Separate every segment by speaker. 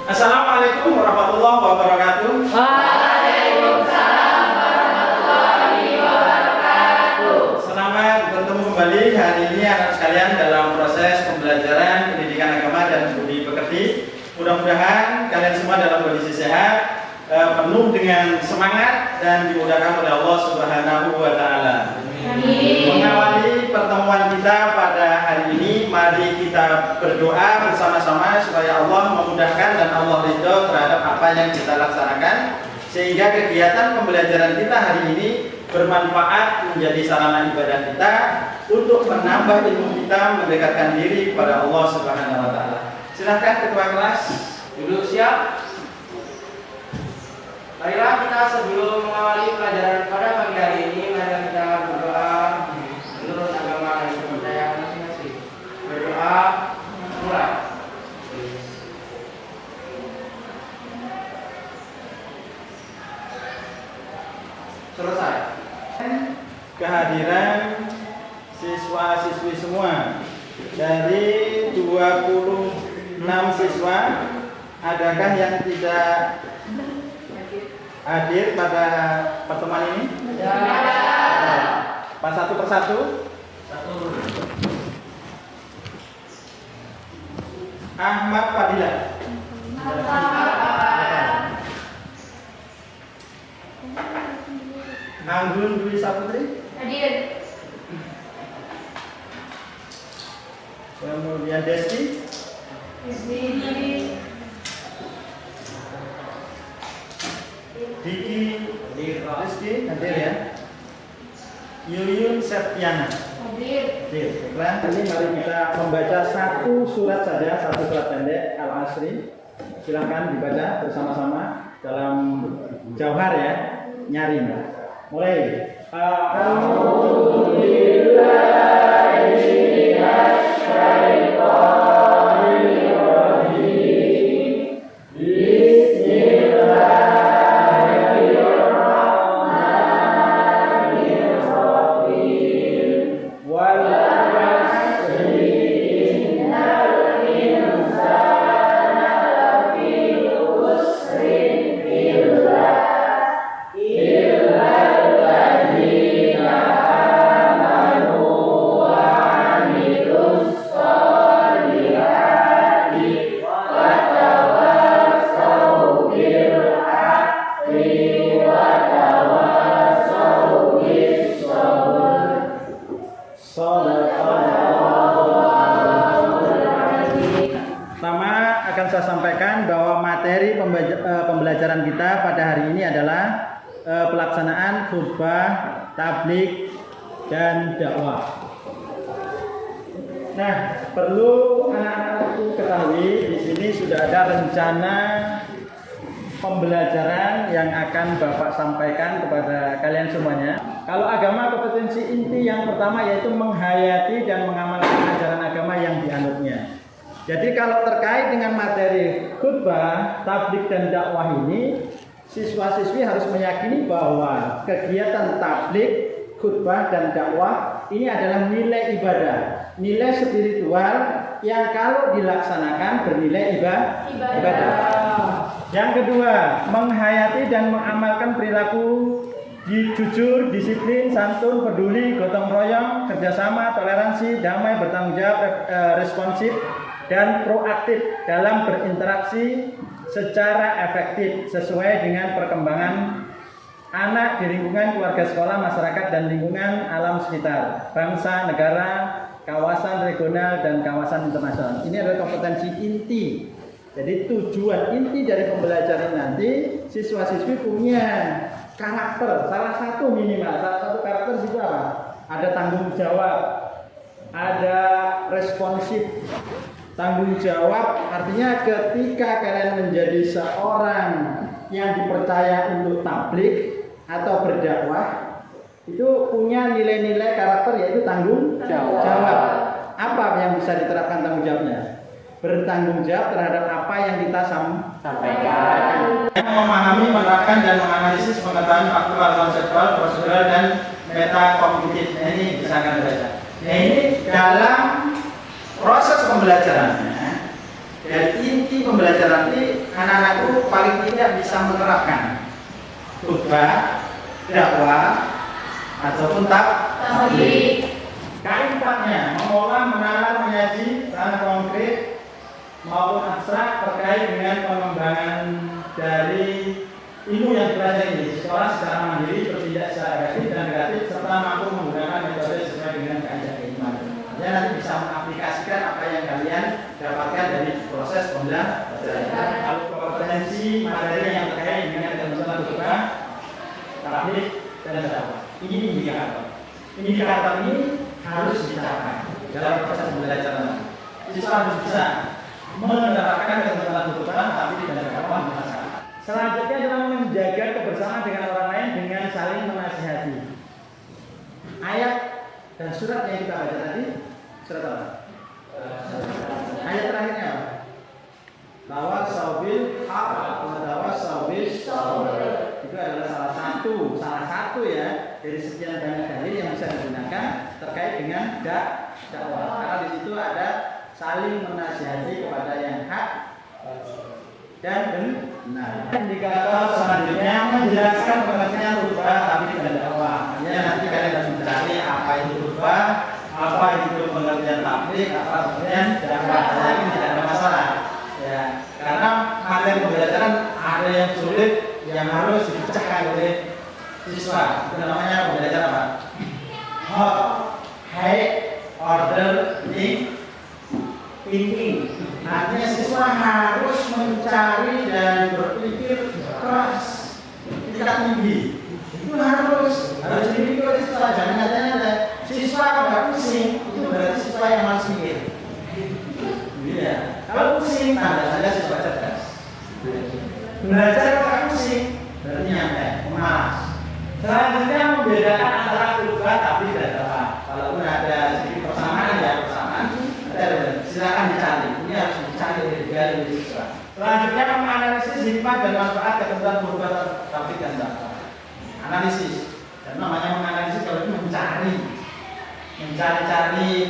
Speaker 1: Assalamualaikum warahmatullahi wabarakatuh.
Speaker 2: Waalaikumsalam warahmatullahi wabarakatuh.
Speaker 1: Selamat bertemu kembali hari ini anak sekalian dalam proses pembelajaran pendidikan agama dan budi pekerti. Mudah-mudahan kalian semua dalam kondisi sehat, penuh dengan semangat dan dimudahkan oleh Allah Subhanahu wa taala. Mengawali pertemuan kita pada hari ini, mari kita berdoa bersama-sama supaya Allah memudahkan dan Allah ridho terhadap apa yang kita laksanakan, sehingga kegiatan pembelajaran kita hari ini bermanfaat menjadi sarana ibadah kita untuk menambah ilmu kita, mendekatkan diri kepada Allah Subhanahu wa taala. Silakan ketua kelas
Speaker 3: Duduk siap. Marilah kita sebelum mengawali pelajaran pada pagi hari ini, mari kita berdoa menurut agama dan kepercayaan masing-masing. Berdoa mulai. Selesai.
Speaker 1: Kehadiran siswa-siswi semua dari 26 siswa, adakah yang tidak hadir pada pertemuan ini? Pas satu persatu. Ahmad Fadila. Anggun Dwi Saputri.
Speaker 2: Hadir.
Speaker 1: Kemudian Desti. Diki Rizky hadir ya. Yuyun Septiana
Speaker 2: Hadir.
Speaker 1: hadir. Baiklah, ini mari kita membaca satu surat saja, satu surat pendek Al-Asri. Silakan dibaca bersama-sama dalam jauhar ya, nyaring. Mulai. Akan saya sampaikan bahwa materi pembelajaran kita pada hari ini adalah pelaksanaan khutbah, tabligh, dan dakwah. Nah, perlu anak-anakku ketahui di sini sudah ada rencana pembelajaran yang akan Bapak sampaikan kepada kalian semuanya. Kalau agama, kompetensi inti yang pertama yaitu menghayati dan mengamalkan ajaran agama yang dianutnya. Jadi kalau terkait dengan materi khutbah, tabligh dan dakwah ini, siswa-siswi harus meyakini bahwa kegiatan tabligh, khutbah dan dakwah ini adalah nilai ibadah, nilai spiritual yang kalau dilaksanakan bernilai ibadah. Yang kedua, menghayati dan mengamalkan perilaku jujur, disiplin, santun, peduli, gotong royong, kerjasama, toleransi, damai, bertanggung jawab, responsif, dan proaktif dalam berinteraksi secara efektif sesuai dengan perkembangan anak di lingkungan keluarga, sekolah, masyarakat, dan lingkungan alam sekitar, bangsa, negara, kawasan regional, dan kawasan internasional. Ini adalah kompetensi inti. Jadi tujuan inti dari pembelajaran nanti, siswa-siswi punya karakter, salah satu karakter itu apa? Ada tanggung jawab, ada responsif. Tanggung jawab artinya ketika kalian menjadi seorang yang dipercaya untuk tabligh atau berdakwah, itu punya nilai-nilai karakter yaitu tanggung jawab. Apa yang bisa diterapkan tanggung jawabnya? Bertanggung jawab terhadap apa yang kita sampaikan. Memahami, menerapkan dan menganalisis pengetahuan faktual, konseptual, prosedural, dan metakognitif. Nah, ini bisa kalian baca. Nah, ini dalam proses pembelajarannya dari inti pembelajaran ini anak-anakku paling tidak bisa menerapkan khutbah, dakwah, ataupun tabligh. Keempatnya, mengolah, menalar, menyaji secara konkret maupun abstrak terkait dengan pengembangan dari ilmu yang dipelajari di sekolah secara mandiri, bertindak secara efektif dan negatif, serta mampu menggunakan metode sesuai dengan kaidah keimanan. Jadi nanti bisa mengaplikasikan apa yang kalian dapatkan dari proses pembelajaran. Kalau kompetensi materi yang terkait dengan ketentuan khutbah, tabligh, dan dakwah. Ini indikator. Indikator ini harus dicapai dalam proses pembelajaran. Siswa harus bisa menerapkan ketentuan khutbah, tabligh, dan dakwah di masyarakat. Selanjutnya adalah menjaga kebersamaan dengan orang lain dengan saling menasihati. Ayat dan surat yang kita baca tadi, surat apa? Ayat terakhirnya apa? Tawassabil haq wa tawassabil sabr. Itu adalah salah satu ya dari sekian banyak dalil yang bisa digunakan terkait dengan dakwah. Karena di situ ada saling menasihati kepada yang hak dan benar. Indikator selanjutnya menjelaskan pengertian khutbah tabligh dan dakwah. Ya, nanti kalian harus mencari apa itu khutbah, apa itu pengertian tabligh, apa pengertian dakwah. Saya ini tidak ada masalah. Ya, karena materi pembelajaran ada yang sulit yang harus dipecahkan oleh siswa. Itu namanya pembelajaran apa? Hot, high, order, thinking. Artinya siswa harus mencari dan berpikir keras, tingkat tinggi. Itu harus dimiliki oleh siswa. Jangan nyatanya siswa kalau nggak pusing, itu berarti siswa yang malas mikir. Iya. Kalau pusing, tanda-tanda siswa cerdas. Belajar kalau pusing, berarti nyantai, pemalas. Selanjutnya membedakan antara khutbah tabligh dan dakwah. Kalaupun ada sedikit persamaan ya persamaan, silakan dicari. Ini harus dicari dari siswa. Selanjutnya menganalisis hikmah dan manfaat ketentuan khutbah tabligh dan dakwah. Analisis. Dan namanya menganalisis kalau itu mencari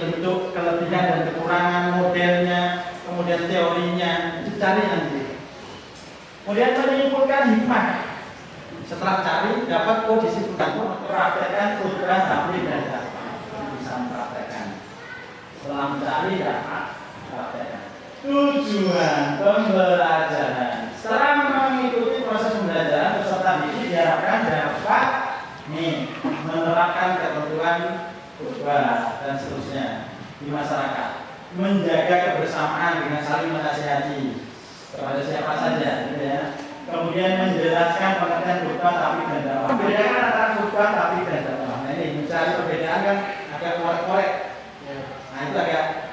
Speaker 1: bentuk kelebihan dan kekurangan modelnya, kemudian teorinya, dicari nanti. Kemudian menyimpulkan hikmah. Setelah cari dapat disimpulkan, praktekkan khutbah tabligh dan dakwah. Bisa mempraktekkan. Setelah mencari dapat praktekkan. Tujuan pembelajaran. Setelah mengikuti proses pembelajaran peserta didik diharapkan dapat menerapkan ketentuan khutbah dan seterusnya di masyarakat, menjaga kebersamaan dengan saling menasihati kepada siapa saja, gitu ya. Kemudian menjelaskan pengertian khutbah tabligh dan dakwah. Membedakan antara khutbah tabligh dan dakwah. Nah ini mencari perbedaan kan agak korek-korek. Nah itu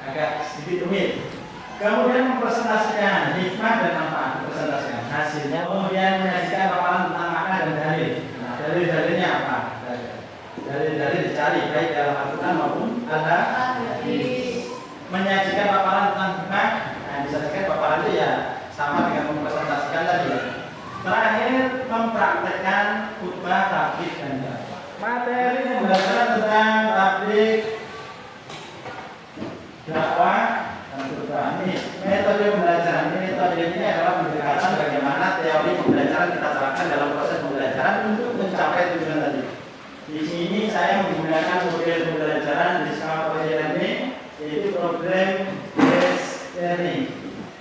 Speaker 1: agak sedikit rumit. Kemudian mempresentasikan hikmah dan manfaat, mempresentasikan hasilnya. Kemudian menyajikan paparan tentang makna dan dalil. Nah dalil-dalilnya apa? Dalil-dalil dicari baik dalam Al-Quran maupun hadis. Menyajikan paparan tentang hikmah. Nah disajikan paparan itu ya sama dengan mempresentasikan tadi. Terakhir mempraktekkan khutbah tabligh dan dakwah. Materi pembelajaran tentang tabligh, dakwah, dan khutbah. Ini metode pembelajaran. Metode ini adalah pendekatan bagaimana teori pembelajaran kita terapkan dalam proses pembelajaran untuk mencapai tujuan tadi. Di sini saya menggunakan model pembelajaran di skala pelajaran ini, yaitu problem based learning,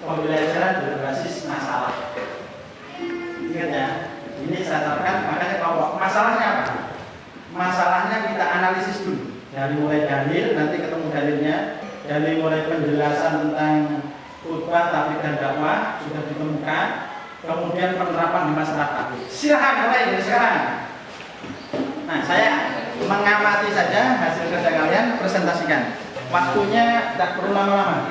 Speaker 1: pembelajaran berbasis masalah. Ingat ya, ini saya terapkan, makanya kalau masalahnya apa? Masalahnya kita analisis dulu. Dari mulai dalil, nanti ketemu dalilnya, dari mulai penjelasan tentang khutbah tabligh dan dakwah sudah ditemukan, kemudian penerapan di masyarakat. Silahkan mulai dari sekarang. Nah, saya mengamati saja hasil kerja kalian, presentasikan. Waktunya tak perlu lama-lama.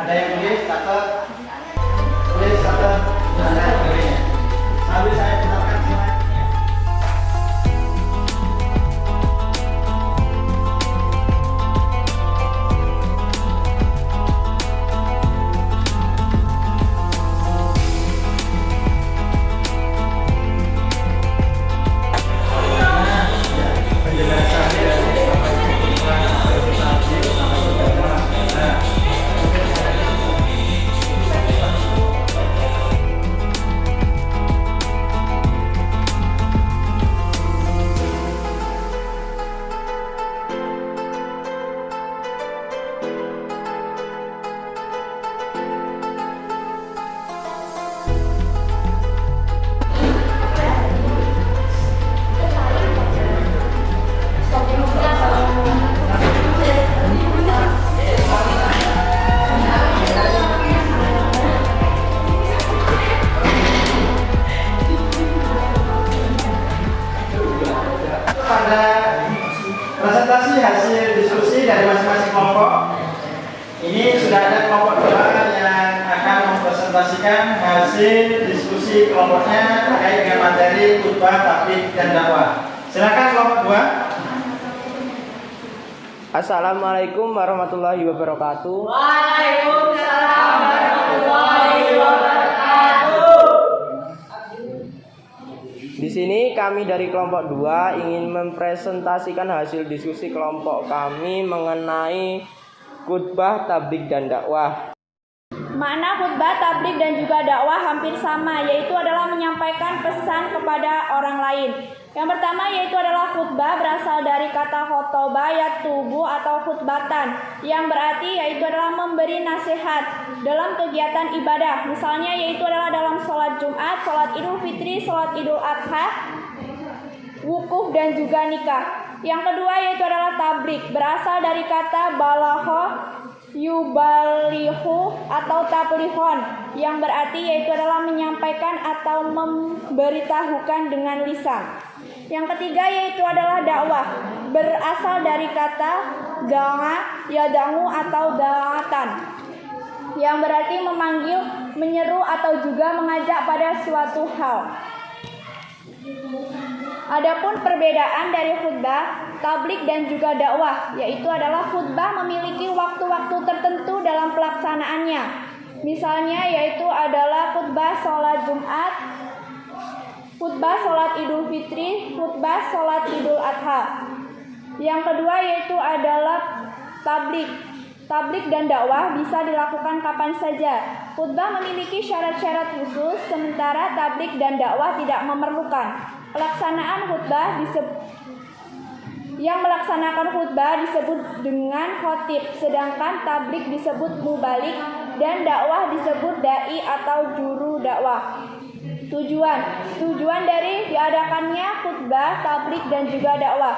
Speaker 1: Ada yang tulis, catat, ada yang sambil saya putarkan slide-nya. sudah ada kelompok 2 yang akan mempresentasikan hasil diskusi kelompoknya terkait dengan materi khutbah, tabligh, dan dakwah. Silakan kelompok 2.
Speaker 3: Assalamualaikum warahmatullahi wabarakatuh.
Speaker 2: Waalaikumsalam warahmatullahi wabarakatuh.
Speaker 3: Di sini kami dari kelompok 2 ingin mempresentasikan hasil diskusi kelompok kami mengenai khutbah, tabligh, dan dakwah.
Speaker 4: Makna khutbah, tabligh, dan juga dakwah hampir sama, yaitu adalah menyampaikan pesan kepada orang lain. Yang pertama yaitu adalah khutbah berasal dari kata khotoba yatubu atau khutbatan, yang berarti yaitu adalah memberi nasihat dalam kegiatan ibadah. Misalnya yaitu adalah dalam sholat Jumat, sholat Idul Fitri, sholat Idul Adha, wukuf, dan juga nikah. Yang kedua yaitu adalah tabligh, berasal dari kata balaho yubalihu atau tablihon, yang berarti yaitu adalah menyampaikan atau memberitahukan dengan lisan. Yang ketiga yaitu adalah dakwah, berasal dari kata da'a yad'u atau da'atan, yang berarti memanggil, menyeru, atau juga mengajak pada suatu hal. Adapun perbedaan dari khutbah, tabligh, dan juga dakwah, yaitu adalah khutbah memiliki waktu-waktu tertentu dalam pelaksanaannya. Misalnya yaitu adalah khutbah sholat Jumat, khutbah sholat Idul Fitri, khutbah sholat Idul Adha. Yang kedua yaitu adalah tabligh. Tabligh dan dakwah bisa dilakukan kapan saja. Khutbah memiliki syarat-syarat khusus, sementara tabligh dan dakwah tidak memerlukan. Pelaksanaan khutbah yang melaksanakan khutbah disebut dengan khotib, sedangkan tabligh disebut mubalik dan dakwah disebut dai atau juru dakwah. Tujuan dari diadakannya khutbah, tabligh, dan juga dakwah.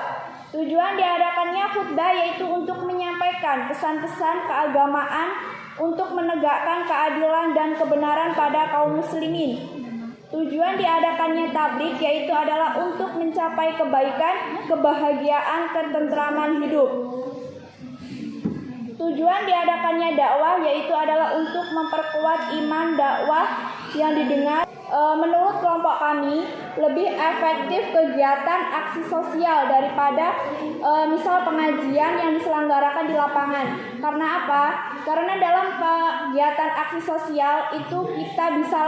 Speaker 4: Tujuan diadakannya khutbah yaitu untuk menyampaikan pesan-pesan keagamaan, untuk menegakkan keadilan dan kebenaran pada kaum muslimin. Tujuan diadakannya tabligh yaitu adalah untuk mencapai kebaikan, kebahagiaan, ketentraman hidup. Tujuan diadakannya dakwah yaitu adalah untuk memperkuat iman dakwah yang didengar. Menurut kelompok kami, lebih efektif kegiatan aksi sosial daripada misal pengajian yang diselenggarakan di lapangan. Karena apa? Karena dalam kegiatan aksi sosial itu kita bisa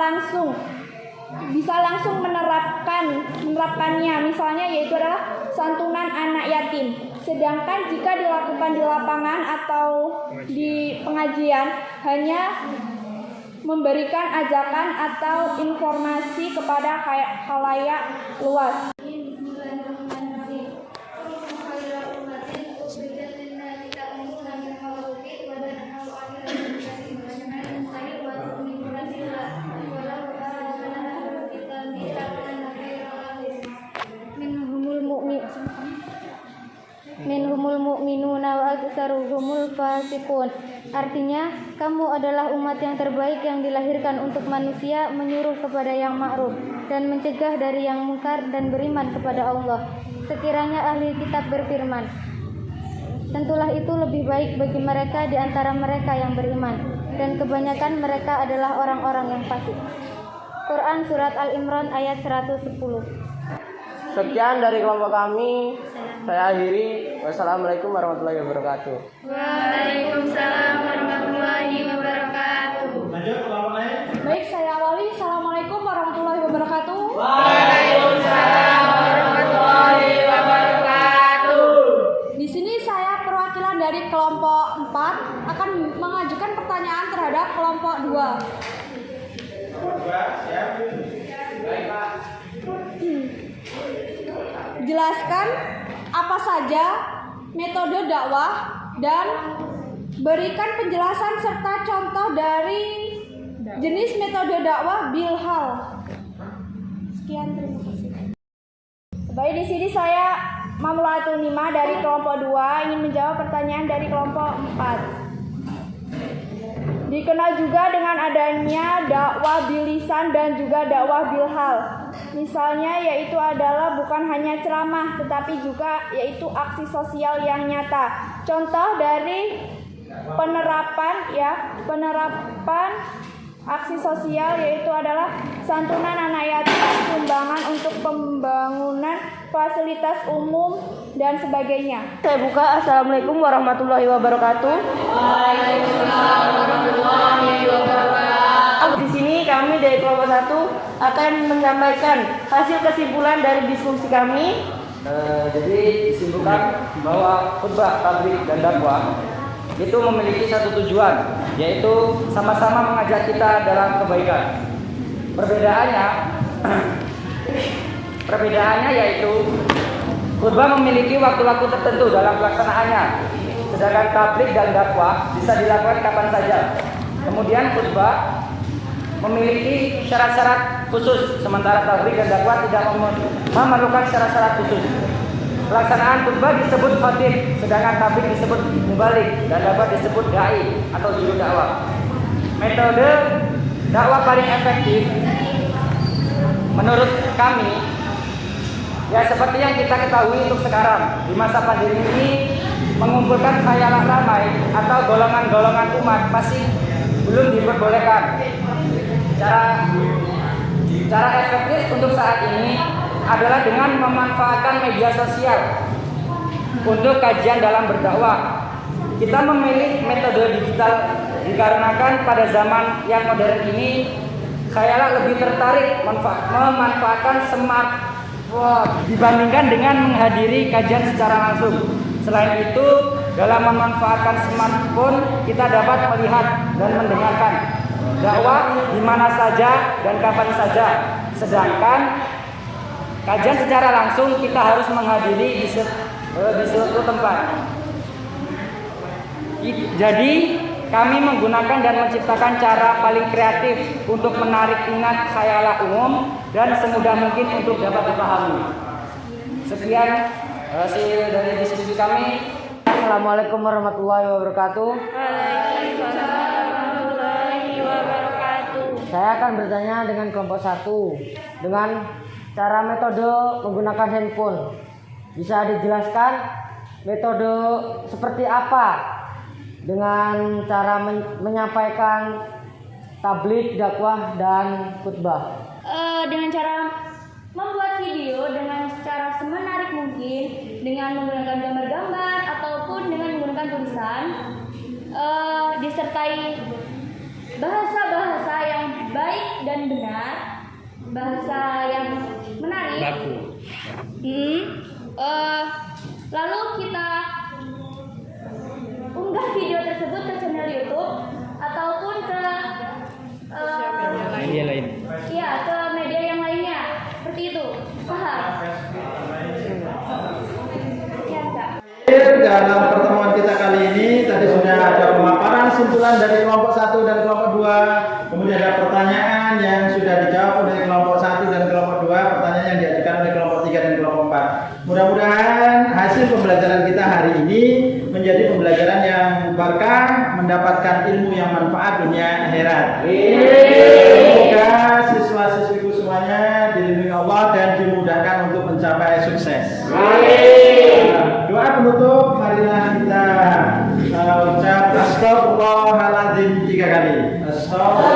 Speaker 4: langsung menerapkannya, misalnya yaitu adalah santunan anak yatim. Sedangkan jika dilakukan di lapangan atau di pengajian hanya memberikan ajakan atau informasi kepada khalayak luas. Minhumul mu'minuna wa aktsaruhumul fasiqun. Artinya, kamu adalah umat yang terbaik yang dilahirkan untuk manusia, menyuruh kepada yang ma'ruf dan mencegah dari yang mungkar dan beriman kepada Allah. Sekiranya ahli kitab berfirman, tentulah itu lebih baik bagi mereka di antara mereka yang beriman, dan kebanyakan mereka adalah orang-orang yang fasik. Quran Surat Al-Imran ayat 110.
Speaker 3: Sekian dari kelompok kami. Saya akhiri. Wassalamualaikum warahmatullahi wabarakatuh.
Speaker 2: Waalaikumsalam warahmatullahi wabarakatuh.
Speaker 1: Lanjut kelompok lain.
Speaker 4: Baik, saya awali. Assalamualaikum warahmatullahi wabarakatuh.
Speaker 2: Waalaikumsalam warahmatullahi wabarakatuh.
Speaker 4: Di sini saya perwakilan dari kelompok 4 akan mengajukan pertanyaan terhadap kelompok 2.
Speaker 1: Siap. Baik, Pak.
Speaker 4: Jelaskan apa saja metode dakwah dan berikan penjelasan serta contoh dari jenis metode dakwah bilhal. Sekian, terima kasih. Baik, di sini saya Mamulatul Nima dari kelompok 2 ingin menjawab pertanyaan dari kelompok 4. Dikenal juga dengan adanya dakwah bilisan dan juga dakwah bilhal. Misalnya yaitu adalah bukan hanya ceramah tetapi juga yaitu aksi sosial yang nyata. Contoh dari penerapan aksi sosial, yaitu adalah santunan anak yatim, sumbangan untuk pembangunan fasilitas umum dan sebagainya.
Speaker 2: Saya buka. Assalamualaikum warahmatullahi wabarakatuh. Waalaikumsalam warahmatullahi wabarakatuh. Di sini kami dari kelompok 1 akan menyampaikan hasil kesimpulan dari diskusi kami.
Speaker 3: Jadi disimpulkan bahwa khutbah, tabligh dan dakwah itu memiliki satu tujuan, yaitu sama-sama mengajak kita dalam kebaikan. Perbedaannya yaitu khutbah memiliki waktu-waktu tertentu dalam pelaksanaannya, sedangkan tabligh dan dakwah bisa dilakukan kapan saja. Kemudian khutbah memiliki syarat-syarat khusus, sementara tabligh dan dakwah tidak memerlukan syarat-syarat khusus. Pelaksanaan khutbah disebut khatib, sedangkan tabligh disebut mubaligh dan dakwah disebut dai atau juru dakwah. Metode dakwah paling efektif menurut kami ya seperti yang kita ketahui untuk sekarang di masa pandemi ini, mengumpulkan khayalak ramai atau golongan-golongan umat masih belum diperbolehkan. Cara efektif untuk saat ini adalah dengan memanfaatkan media sosial untuk kajian dalam berdakwah. Kita memilih metode digital dikarenakan pada zaman yang modern ini khayalak lebih tertarik memanfaatkan smartphone dibandingkan dengan menghadiri kajian secara langsung. Selain itu, dalam memanfaatkan smartphone kita dapat melihat dan mendengarkan dakwah di mana saja dan kapan saja. Sedangkan kajian secara langsung kita harus menghadiri di suatu tempat. Jadi kami menggunakan dan menciptakan cara paling kreatif untuk menarik minat khayalak umum dan semudah mungkin untuk dapat dipahami. Sekian hasil dari diskusi kami. Assalamualaikum warahmatullahi wabarakatuh.
Speaker 2: Waalaikumsalam warahmatullahi wabarakatuh.
Speaker 5: Saya akan bertanya dengan kelompok 1 dengan cara metode menggunakan handphone. Bisa dijelaskan metode seperti apa dengan cara menyampaikan tabligh, dakwah, dan khutbah?
Speaker 4: Dengan cara membuat video dengan secara semenarik mungkin, dengan menggunakan gambar-gambar ataupun dengan menggunakan tulisan, disertai bahasa-bahasa yang baik dan benar, bahasa yang menarik. Lalu kita unggah video tersebut ke channel YouTube ataupun ke
Speaker 3: Media lain.
Speaker 4: Iya, ke media yang lainnya. Seperti itu. Paham? Sekian, Kak.
Speaker 1: Dalam pertemuan kita kali ini tadi sudah ada pemaparan simpulan dari kelompok 1 dan kelompok 2. Kemudian ada pertanyaan yang sudah dijawab oleh kelompok 1 dan kelompok 2, pertanyaan yang diajukan oleh kelompok 3 dan kelompok 4. Mudah-mudahan hasil pembelajaran kita hari ini menjadi pembelajaran yang berkah, mendapatkan ilmu yang manfaat dunia akhirat. Semoga siswa-siswiku semuanya dilindungi Allah dan dimudahkan untuk mencapai sukses. Doa penutup, marilah kita ucap astagfirullahaladzim 3 kali. Astagfirullah.